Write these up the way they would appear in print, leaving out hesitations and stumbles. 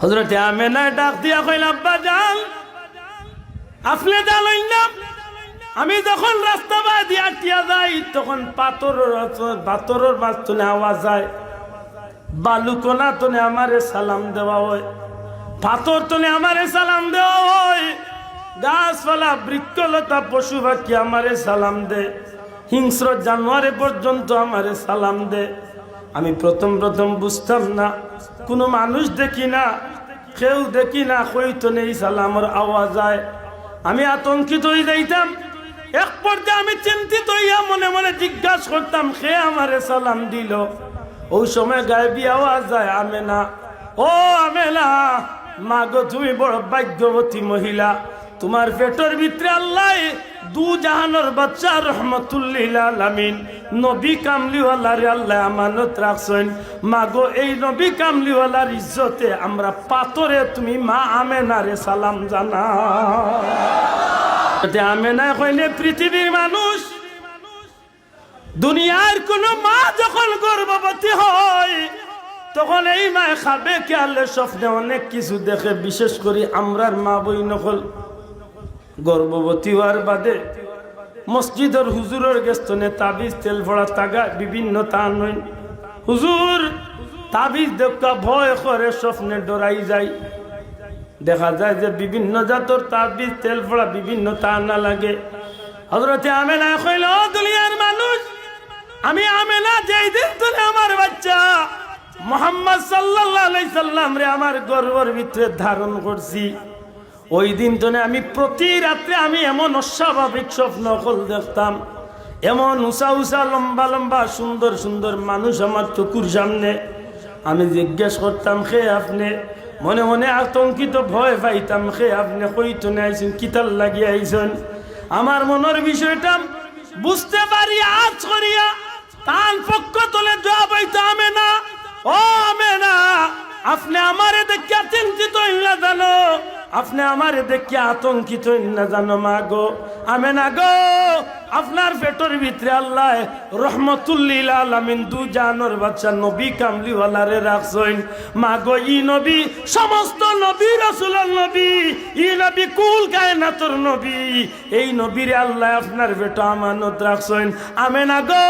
হযরতে আমেনা ডাক দিয়া কইল, আব্বা জান আপনি জানেন না আমি যখন রাস্তা বাদি আটিয়া যাই তখন পাথরের মাঝখানে আওয়াজ হয়, বালুকোনা তনে আমারে সালাম দেওয়া হয়, পাথর তনে আমারে সালাম দেওয়া হয়, গাছপালা বৃক্ষলতা পশু পাখি আমারে সালাম দে, হিংস্র জানোয়ারে পর্যন্ত আমারে সালাম দে। আমি প্রথম বুঝতাম না, কোনো মানুষ দেখি না, কেউ দেখি না, কইতো নেই সালামের আওয়াজ হয়। আমি আতঙ্কিত হয়ে যাইতাম। এক পর্যায়ে আমি চিন্তিত হইয়া মনে মনে জিজ্ঞাসা করতাম, কে আমারে সালাম দিল? ওই সময় গায়েবী আওয়াজ যায়, আমেনা, ও আমেনা, মা গো তুমি বড় ভাগ্যবতী মহিলা, তোমার পেটের ভিতরে আল্লাহ দু জাহানের বাচ্চা রহমতুল লিল আলামিন নবী কামলিওয়ালার আল্লাহ আমানত রাখছেন। মাগো এই নবী কামলিওয়ালার ইজ্জতে আমরা পাথরে তুমি মা আমেনারে সালাম জানা। আমেনা কইলে পৃথিবীর মানুষ, দুনিয়ার কোন মা যখন গর্ভবতী হয় তখন এই মা খাবে খেয়ালে স্বপ্নে অনেক কিছু দেখে, বিশেষ করে আমরার মা বই নকল গর্ভবতী হওয়ার বাদে মসজিদের হুজুরের গেস্তনে তাবিজ তেল ভরা তাগা বিভিন্ন তান হইন, হুজুর তাবিজ দেখা ভয় করে স্বপ্নে ডরাই যায়। দেখা যায় যে বিভিন্ন জাতর তাবিজ তেল ভরা বিভিন্ন তান না লাগে। হযরতে আমেনা কইল, দুনিয়ার মানুষ, আমি আমেনা যেই দিন ধরে আমার বাচ্চা মুহাম্মদ সাল্লাল্লাহু আলাইহি সাল্লাম রে আমার গর্ভের ভিতরে ধারণ করছি, ওই দিন তো আমি প্রতি রাত্রে আমি এমন অস্বাভাবিক স্বপ্ন দেখতাম, এমন উঁচা উঁচা লম্বা লম্বা সুন্দর সুন্দর মানুষ আমার চকুর সামনে। আমি জিজ্ঞেস করতাম, খে আপনি? মনে মনে আতঙ্কিত ভয় পাইতাম, খে আপনি কইতো না আইছেন, কিতাল লাগিয়ে আইছেন? আমার মনের বিষয়টা বুঝতে পারি আজ করিয়া তার পক্ষ তোলে জবাব হইতো, আমেনা, ও আমেনা, আপনি আমারে দেখিয়া চিন্তিত না জানো, আপনি আমারে দেখিয়া আতঙ্কিত না জানো? মা গো আমেনা গো, আপনার পেটের ভিতরে আল্লাহ রহমতুল লিল আলামিন দু জাহানের বাদশা নবী কামলিওয়ালারে রাখছেন। মা গো ই নবী সমস্ত নবী রাসূলের নবী, ই নবী কুল কায়নাতের নবী, এই নবীরে আল্লাহ আপনার পেটে আমানত রাখছেন। আমেনা গো,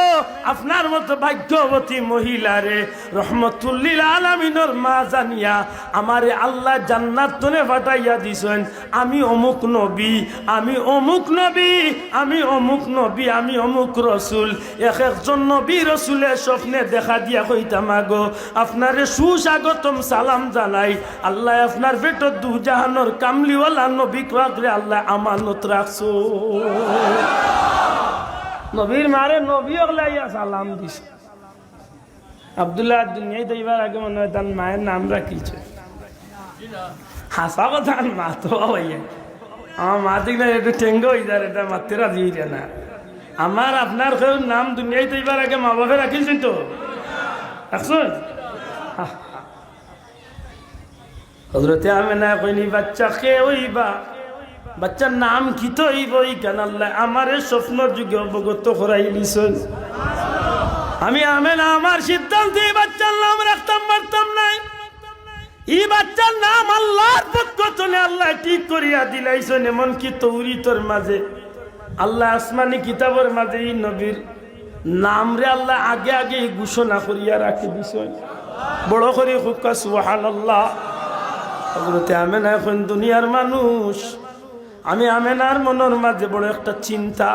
আপনার মতো ভাগ্যবতী মহিলারে রহমতুল লিল আলামিনের মা জানিয়া আমারে আল্লাহ জান্নাত তনে পাঠাইয়া দিছেন। আমি অমুক নবী, আমি অমুক নবী, আমি অমুক নবী, আমি অমুক রসুল। এক একজন নবী রসুলের স্বপ্নে দেখা দিয়া কইতাম, গো আপনারে সুস্বাগতম সালাম জানাই, আল্লাহ আপনার পেটে দু জাহানের কামলিওয়ালা নবী কাকরে আল্লাহ আমানত রাখছো। নবীর মারে নবী ওগলাইয়া সালাম দিছে। আব্দুল্লাহ দুনিয়ায় যাইবার আগে মনে হয় তার মায়ের নাম রাখিছে। হাসা কথা মা তো ভাইয়া, আমার মা দেখলে একটু টেঙ্গো হয়ে যায়, এটা মারতে রাজি হইয়া না। আমার আপনার কেউ নাম দুনিয়ায় যাইবার আগে মা বাপে রাখিছেন তো, রাখছেন? হযরতে আমেনা কইনি, বাচ্চা কে হইবা, বাচ্চার নাম কি তো হইব? কেন আল্লাহ আমারে স্বপ্নের যুগে অবগত করাই দিছেন। আমি আমেনা আমার সিদ্ধান্ত এই বাচ্চার নাম রাখতাম পারতাম নাই। এই বাচ্চার নাম আল্লাহর পক্ষ থেকে আল্লাহ ঠিক করিয়া দিলাইছেন। এমনকি তৌরাতের মাঝে আল্লাহ আসমানি কিতাবের মাঝে এই নবীর নাম রে আল্লাহ আগে আগে ঘোষণা করিয়া রাখি দিছেন। বড় করে হুক্কা সুবহানাল্লাহ। হযরতে আমেনা এখন দুনিয়ার মানুষ, আমি আমেনার মনের মাঝে বড় একটা চিন্তা,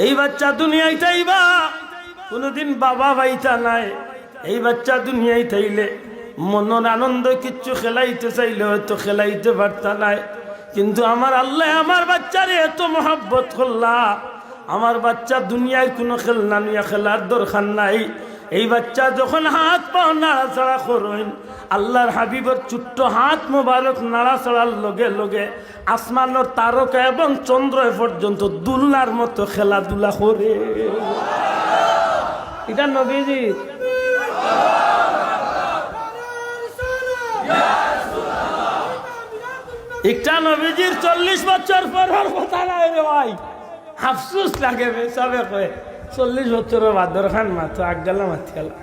এই বাচ্চা দুনিয়ায় তাইবা, কোনদিন বাবা ভাইতা নাই, এই বাচ্চা দুনিয়ায় তাইলে মনের আনন্দ কিচ্ছু খেলাইতে চাইলে হয়তো খেলাইতে পারতা নাই। কিন্তু আমার আল্লাহ আমার বাচ্চারে এত মহব্বত করলা, আমার বাচ্চা দুনিয়ায় কোনো খেলনা নিয়ে খেলার দরকার নাই। এই বাচ্চা যখন হাত পাও নাড়াচাড়া করেন, আল্লাহর হাবিবের ছোট্ট হাত মোবারক নাড়াচাড়ার লগে লগে আসমানের তারকা এবং চন্দ্র পর্যন্ত দুলনার মতো খেলাধুলা করে। এটা নবীজি একটা নবীজির 40 বছর পরের কথা নাই রে ভাই, আফসোস লাগে সবে কয়ে 40 বছরের বাদর খান মাথা আগ গেলাম মাথি গেলাম।